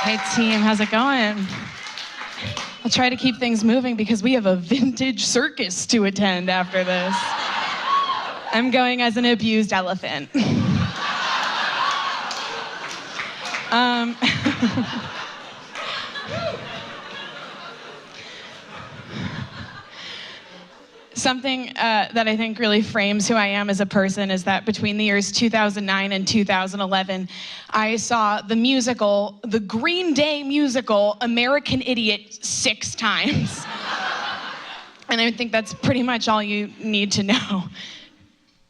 Hey team, how's it going? I'll try to keep things moving because we have a vintage circus to attend after this. I'm going as an abused elephant. Something that I think really frames who I am as a person is that between the years 2009 and 2011, I saw the Green Day musical, American Idiot, 6 times. And I think that's pretty much all you need to know.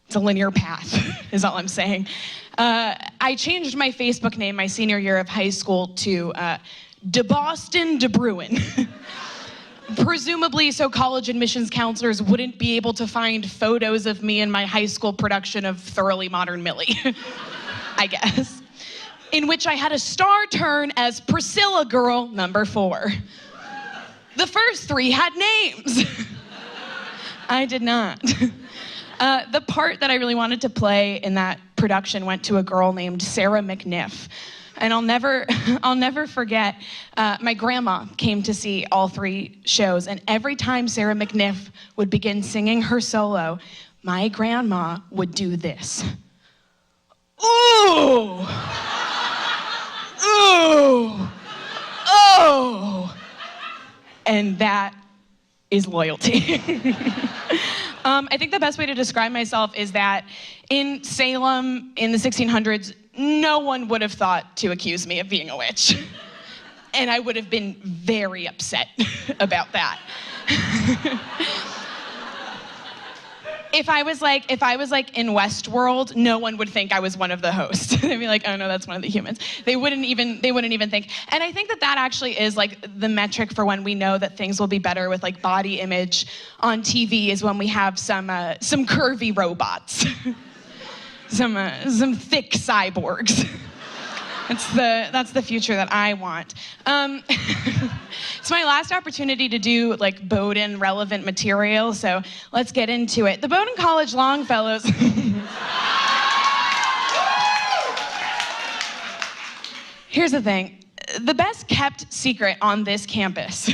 It's a linear path, is all I'm saying. I changed my Facebook name my senior year of high school to Sophie de Bruijn. Presumably so college admissions counselors wouldn't be able to find photos of me in my high school production of Thoroughly Modern Millie, I guess, in which I had a star turn as Priscilla Girl number 4. The first 3 had names. I did not. The part that I really wanted to play in that production went to a girl named Sarah McNiff. And I'll never forget, my grandma came to see all 3 shows, and every time Sarah McNiff would begin singing her solo, my grandma would do this. Ooh! Ooh! Oh! And that is loyalty. I think the best way to describe myself is that in Salem in the 1600s, no one would have thought to accuse me of being a witch. And I would have been very upset about that. If I was like in Westworld, no one would think I was one of the hosts. They'd be like, oh no, that's one of the humans. They wouldn't even think. And I think that actually is like the metric for when we know that things will be better with like body image on TV is when we have some curvy robots. Some thick cyborgs. That's the future that I want. It's my last opportunity to do like Bowdoin relevant material, so let's get into it. The Bowdoin College Longfellows. Here's the thing. The best kept secret on this campus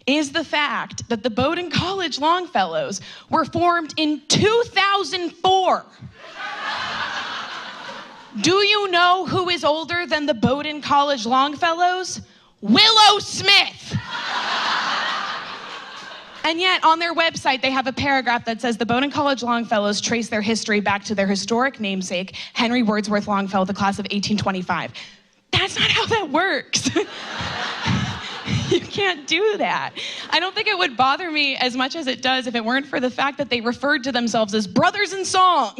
is the fact that the Bowdoin College Longfellows were formed in 2004. Do you know who is older than the Bowdoin College Longfellows? Willow Smith! And yet, on their website, they have a paragraph that says the Bowdoin College Longfellows trace their history back to their historic namesake, Henry Wordsworth Longfellow, the class of 1825. That's not how that works. You can't do that. I don't think it would bother me as much as it does if it weren't for the fact that they referred to themselves as brothers in song.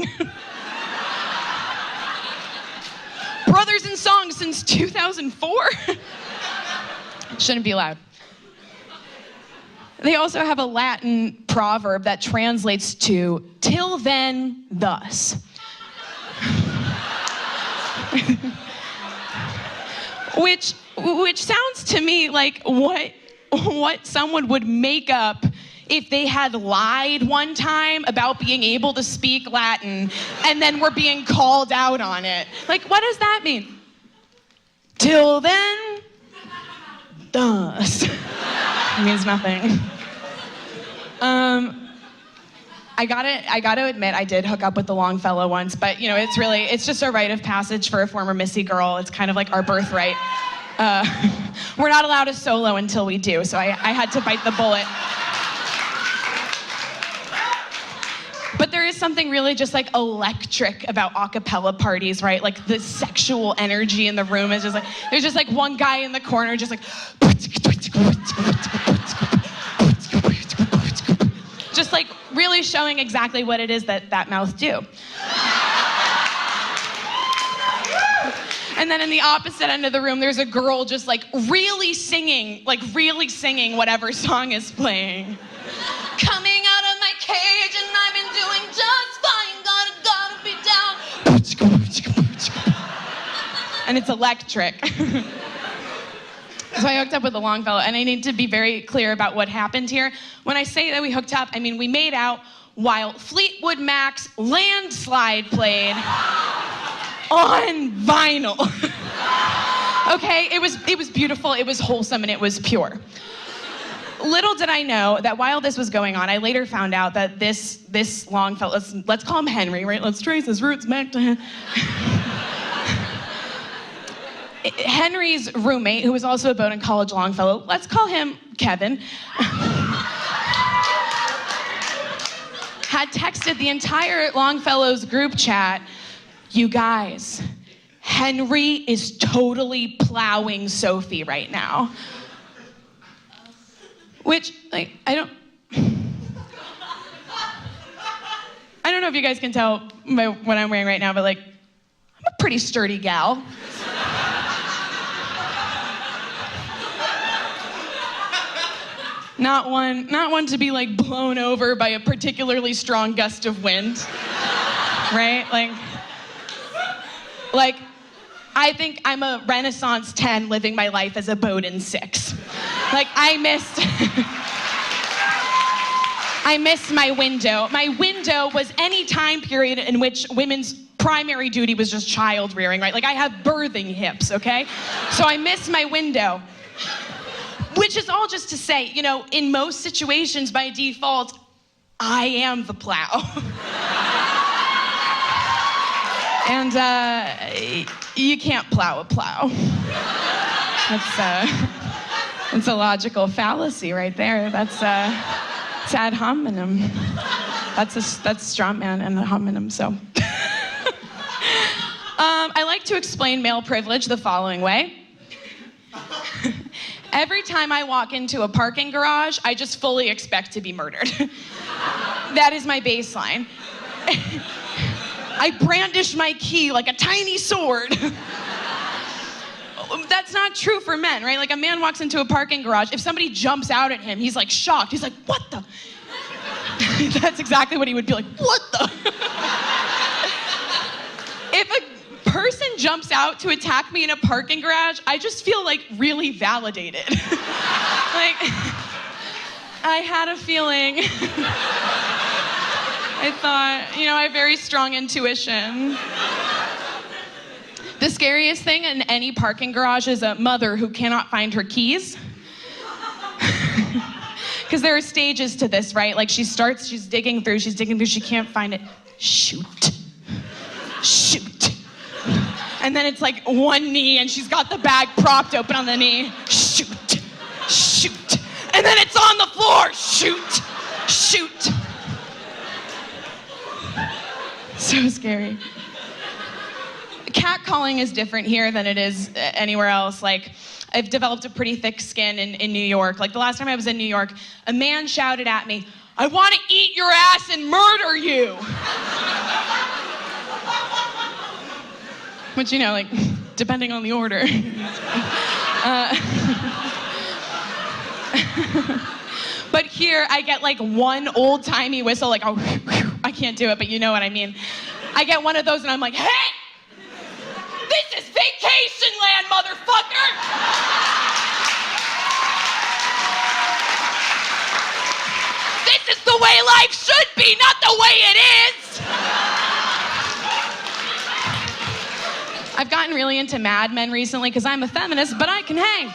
Brothers in song since 2004? Shouldn't be allowed. They also have a Latin proverb that translates to, till then, thus. Which sounds to me like what someone would make up if they had lied one time about being able to speak Latin and then were being called out on it. Like, what does that mean? Till then, thus. It means nothing. I gotta admit, I did hook up with the Longfellow once, but you know, it's just a rite of passage for a former Missy girl. It's kind of like our birthright. We're not allowed a solo until we do, so I had to bite the bullet. But there is something really just like electric about a cappella parties, right? Like the sexual energy in the room is just like, there's just like one guy in the corner just like, just like really showing exactly what it is that mouth do. And then in the opposite end of the room, there's a girl just like really singing whatever song is playing. Coming out of my cage and I've been doing just fine, gotta be down. And it's electric. So I hooked up with the Longfellow, and I need to be very clear about what happened here. When I say that we hooked up, I mean we made out while Fleetwood Mac's Landslide played on vinyl. Okay, it was beautiful, it was wholesome, and it was pure. Little did I know that while this was going on, I later found out that this Longfellow, let's call him Henry, right? Let's trace his roots back to him. Henry's roommate, who was also a Bowdoin College Longfellow, let's call him Kevin, had texted the entire Longfellows group chat, "You guys, Henry is totally plowing Sophie right now." Which, like, I don't know if you guys can tell by what I'm wearing right now, but like, I'm a pretty sturdy gal. Not one to be like blown over by a particularly strong gust of wind, right? Like, I think I'm a Renaissance 10 living my life as a Bowdoin 6. Like, I missed my window. My window was any time period in which women's primary duty was just child rearing, right? Like, I have birthing hips, okay? So I missed my window. Which is all just to say, you know, in most situations, by default, I am the plow. And you can't plow a plow. That's a logical fallacy right there. That's ad hominem. That's straw man and a homonym, so. I like to explain male privilege the following way. Every time I walk into a parking garage, I just fully expect to be murdered. That is my baseline. I brandish my key like a tiny sword. That's not true for men, right? Like, a man walks into a parking garage, if somebody jumps out at him, he's like shocked. He's like, "What the?" That's exactly what he would be like, "What the?" If a person jumps out to attack me in a parking garage, I just feel like really validated. Like, I had a feeling. I thought, you know, I have very strong intuition. The scariest thing in any parking garage is a mother who cannot find her keys. Because there are stages to this, right? Like, she's digging through, she can't find it. Shoot. And then it's like one knee and she's got the bag propped open on the knee. Shoot. And then it's on the floor. Shoot. So scary. Catcalling is different here than it is anywhere else. Like, I've developed a pretty thick skin in New York. Like, the last time I was in New York, a man shouted at me, "I want to eat your ass and murder you." Which, you know, like, depending on the order. But here, I get like one old-timey whistle, like, oh, I can't do it, but you know what I mean. I get one of those and I'm like, "Hey! This is vacation land, motherfucker!" This is the way life should be, not the way it is! I've gotten really into Mad Men recently because I'm a feminist, but I can hang.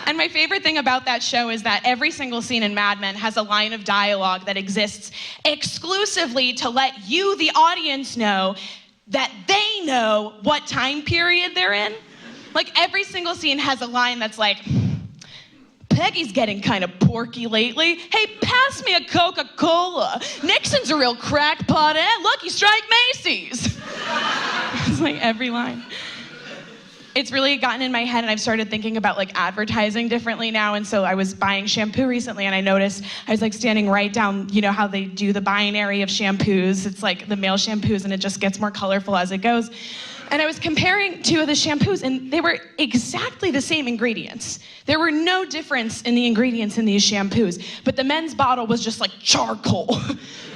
And my favorite thing about that show is that every single scene in Mad Men has a line of dialogue that exists exclusively to let you, the audience, know that they know what time period they're in. Like, every single scene has a line that's like, "Peggy's getting kind of porky lately. Hey, pass me a Coca-Cola. Nixon's a real crackpot, eh? Lucky Strike Macy's." It's like every line. It's really gotten in my head, and I've started thinking about like advertising differently now. And so I was buying shampoo recently, and I noticed I was like standing right down, you know how they do the binary of shampoos. It's like the male shampoos, and it just gets more colorful as it goes. And I was comparing two of the shampoos, and they were exactly the same ingredients. There were no difference in the ingredients in these shampoos, but the men's bottle was just like charcoal,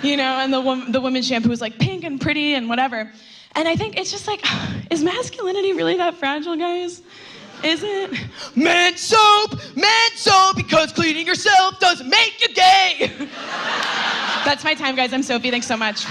you know, and the women's shampoo was like pink and pretty and whatever. And I think it's just like, is masculinity really that fragile, guys? Is it? Men soap, because cleaning yourself doesn't make you gay. That's my time, guys. I'm Sophie. Thanks so much.